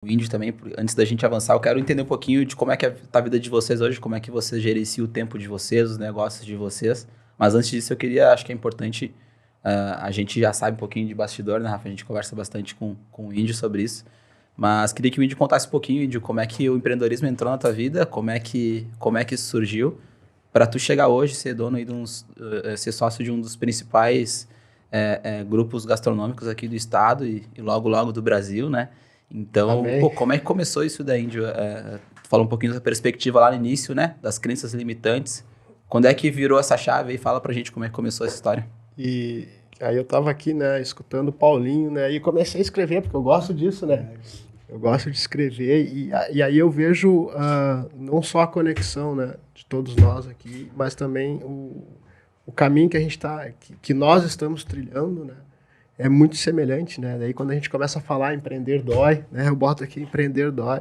o Índio também, antes da gente avançar, eu quero entender um pouquinho de como é que tá a vida de vocês hoje, como é que vocês gerenciam o tempo de vocês, os negócios de vocês. Mas antes disso, acho que é importante, a gente já sabe um pouquinho de bastidor, né, Rafa? A gente conversa bastante com o Índio sobre isso. Mas queria que o Índio contasse um pouquinho, Índio, como é que o empreendedorismo entrou na tua vida, como é que isso surgiu, para tu chegar hoje, ser dono aí ser sócio de um dos principais grupos gastronômicos aqui do estado e logo, logo do Brasil, né? Então, Amém. pô, como é que começou isso daí, Índio? Tu falou um pouquinho da perspectiva lá no início, né? Das crenças limitantes. Quando é que virou essa chave aí? Fala pra gente como é que começou essa história. E aí eu tava aqui, né, escutando o Paulinho, né, e comecei a escrever, porque eu gosto disso, né? Eu gosto de escrever e aí eu vejo não só a conexão, né, de todos nós aqui, mas também o caminho que a gente que nós estamos trilhando, né? É muito semelhante, né? Daí quando a gente começa a falar empreender dói, né? Eu boto aqui empreender dói.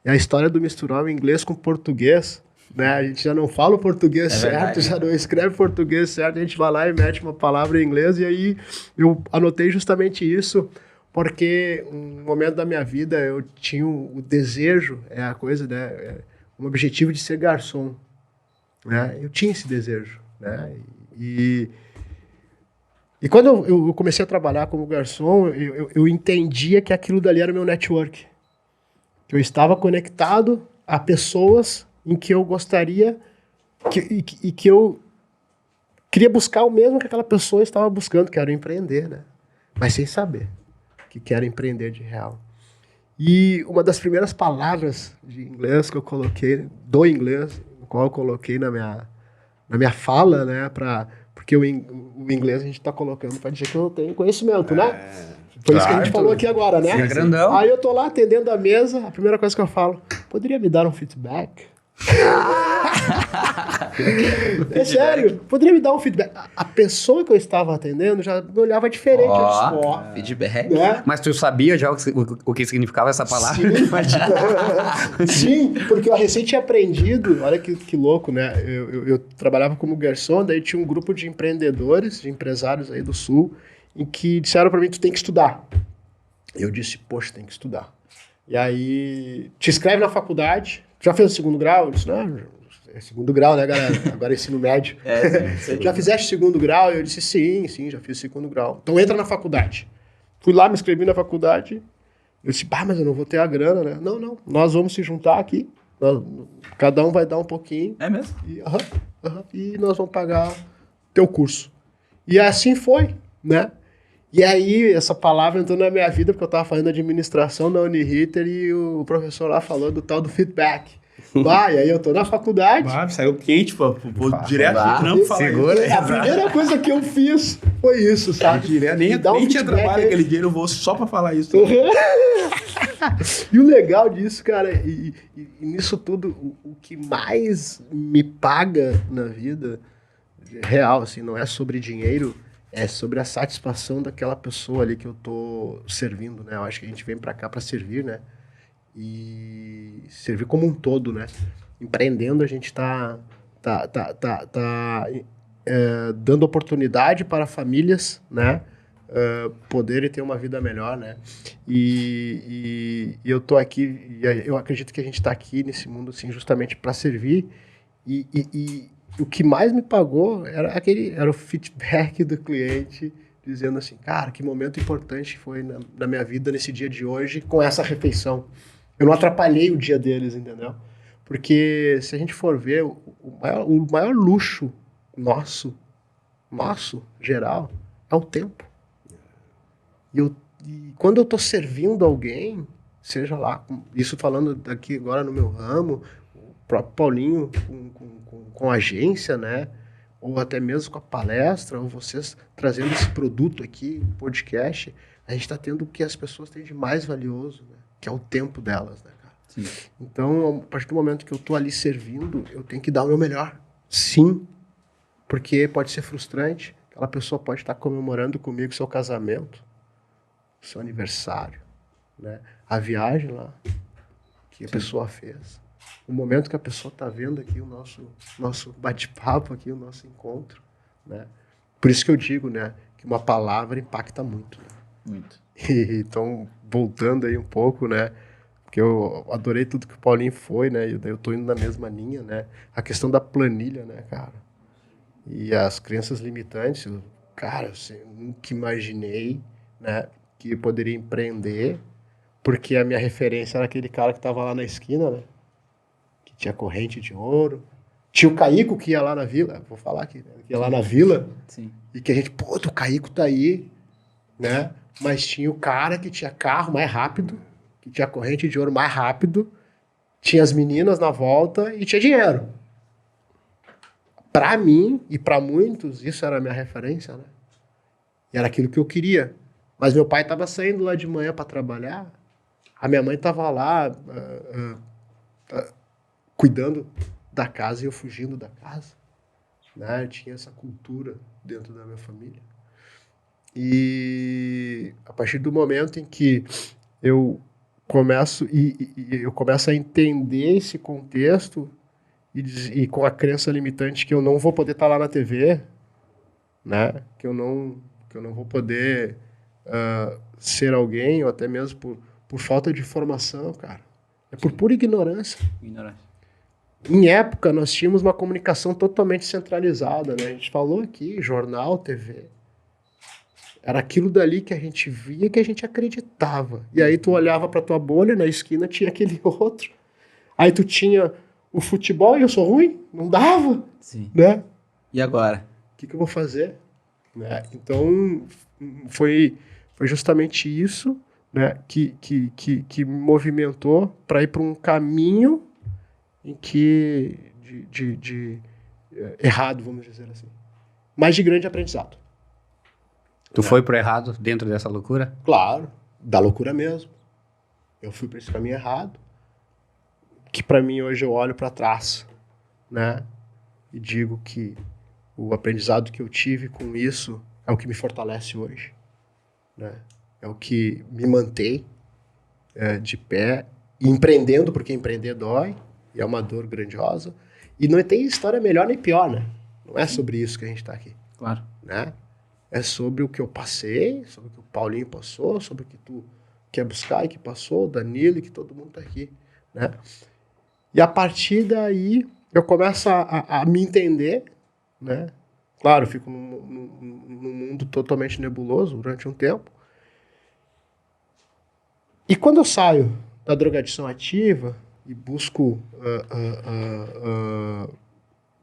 E a história do misturar o inglês com o português, né? A gente já não fala o português certo, verdade. já não escreve português certo, a gente vai lá e mete uma palavra em inglês, e aí eu anotei justamente isso, porque um momento da minha vida eu tinha o desejo, a coisa, né? Um objetivo de ser garçom, né? Eu tinha esse desejo, né? E quando eu comecei a trabalhar como garçom, eu entendia que aquilo dali era o meu network. Que eu estava conectado a pessoas em que eu gostaria e que eu queria buscar o mesmo que aquela pessoa estava buscando, que era empreender, né? Mas sem saber que era empreender de real. E uma das primeiras palavras de inglês que eu coloquei, do inglês, no qual eu coloquei na minha fala, né, porque o inglês a gente está colocando para dizer que eu não tenho conhecimento, né? Foi isso que a gente falou aqui agora, né? Fica grandão. Aí eu tô lá atendendo a mesa, a primeira coisa que eu falo, poderia me dar um feedback? É sério, poderia me dar um feedback? A pessoa que eu estava atendendo já me olhava diferente. Feedback. Né? Mas tu sabia já o que significava essa palavra? Sim, porque eu recém tinha aprendido, olha que louco, né? Eu trabalhava como garçom, daí tinha um grupo de empreendedores, de empresários aí do Sul, em que disseram para mim, tu tem que estudar. Eu disse, poxa, tem que estudar. E aí, te inscreve na faculdade, já fez o segundo grau? Eu disse, não, é segundo grau, né, galera? Agora é ensino médio. Sim. Já fizeste segundo grau? Eu disse, sim, já fiz segundo grau. Então entra na faculdade. Fui lá, me inscrevi na faculdade. Eu disse, mas eu não vou ter a grana, né? Não, nós vamos se juntar aqui. Cada um vai dar um pouquinho. É mesmo? E nós vamos pagar teu curso. E assim foi, né? E aí, essa palavra entrou na minha vida, porque eu estava fazendo administração na Uniriter e o professor lá falou do tal do feedback. E aí eu tô na faculdade. Saiu quente, pô, direto do trampo falar segura isso. A primeira coisa que eu fiz foi isso, sabe? Nem tinha trabalho aquele dia, eu vou só pra falar isso. E o legal disso, cara, e nisso tudo, o que mais me paga na vida, real, assim, não é sobre dinheiro, é sobre a satisfação daquela pessoa ali que eu tô servindo, né? Eu acho que a gente vem pra cá pra servir, né? E servir como um todo, né? Empreendendo, a gente tá dando oportunidade para famílias, né? Poderem ter uma vida melhor, né? E eu tô aqui, e eu acredito que a gente tá aqui nesse mundo, assim, justamente para servir. E o que mais me pagou era o feedback do cliente dizendo assim, cara, que momento importante foi na minha vida nesse dia de hoje com essa refeição. Eu não atrapalhei o dia deles, entendeu? Porque se a gente for ver, o maior luxo nosso, geral, é o tempo. E quando eu estou servindo alguém, seja lá, isso falando aqui agora no meu ramo, o próprio Paulinho com a agência, né? Ou até mesmo com a palestra, ou vocês trazendo esse produto aqui, um podcast, a gente está tendo o que as pessoas têm de mais valioso, né? Que é o tempo delas, né, cara? Sim. Então, a partir do momento que eu tô ali servindo, eu tenho que dar o meu melhor. Sim, porque pode ser frustrante, aquela pessoa pode estar comemorando comigo seu casamento, seu aniversário, né? A viagem lá que a pessoa fez. O momento que a pessoa está vendo aqui o nosso bate-papo aqui, o nosso encontro, né? Por isso que eu digo, né, que uma palavra impacta muito. Né? Muito. Então, voltando aí um pouco, né, porque eu adorei tudo que o Paulinho foi, né? E daí eu tô indo na mesma linha, né? A questão da planilha, né, cara? E as crenças limitantes, cara, eu nunca imaginei, né, que eu poderia empreender, porque a minha referência era aquele cara que tava lá na esquina, né? Que tinha corrente de ouro. Tinha o Caico que ia lá na vila, vou falar aqui, né? Que ia lá na vila. Sim. E que a gente, pô, o Caico tá aí, né? Mas tinha o cara que tinha carro mais rápido, que tinha corrente de ouro mais rápido, tinha as meninas na volta e tinha dinheiro. Pra mim e pra muitos, isso era a minha referência, né? E era aquilo que eu queria. Mas meu pai tava saindo lá de manhã para trabalhar, a minha mãe tava lá cuidando da casa e eu fugindo da casa, né? Tinha essa cultura dentro da minha família. E a partir do momento em que eu começo eu começo a entender esse contexto e com a crença limitante que eu não vou poder estar lá na TV, né? Que eu não vou poder ser alguém, ou até mesmo por falta de formação, cara. É por pura ignorância. Em época, nós tínhamos uma comunicação totalmente centralizada, né? A gente falou aqui, jornal, TV. Era aquilo dali que a gente via, que a gente acreditava. E aí tu olhava pra tua bolha, na esquina tinha aquele outro. Aí tu tinha o futebol e eu sou ruim? Não dava. Sim. Né? E agora? O que eu vou fazer? Né? Então, foi justamente isso, né, que me movimentou para ir para um caminho em que errado, vamos dizer assim. Mas de grande aprendizado. Tu foi pro errado dentro dessa loucura? Claro, da loucura mesmo. Eu fui para esse caminho errado, que para mim hoje eu olho para trás, né, e digo que o aprendizado que eu tive com isso é o que me fortalece hoje, né? É o que me mantém de pé, e empreendendo, porque empreender dói, e é uma dor grandiosa, e não tem história melhor nem pior, né? Não é sobre isso que a gente está aqui. Claro. Né? É sobre o que eu passei, sobre o que o Paulinho passou, sobre o que tu quer buscar e que passou, o Danilo e que todo mundo está aqui, né? E a partir daí eu começo a me entender, né? Claro, eu fico num mundo totalmente nebuloso durante um tempo. E quando eu saio da drogadição ativa e busco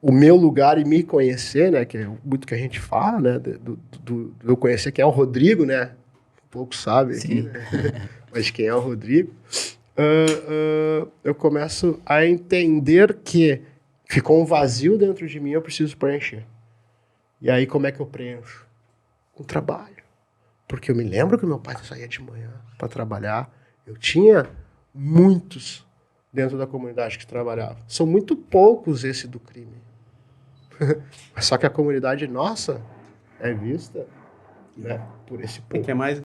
o meu lugar e me conhecer, né? Que é muito que a gente fala, né? Do eu conhecer quem é o Rodrigo, né? Poucos sabem aqui, né? Mas quem é o Rodrigo. Eu começo a entender que ficou um vazio dentro de mim, eu preciso preencher. E aí, como é que eu preencho? Com trabalho. Porque eu me lembro que meu pai saía de manhã para trabalhar. Eu tinha muitos dentro da comunidade que trabalhavam. São muito poucos esse do crime. Só que a comunidade nossa é vista, né, por esse pouco. Que é mais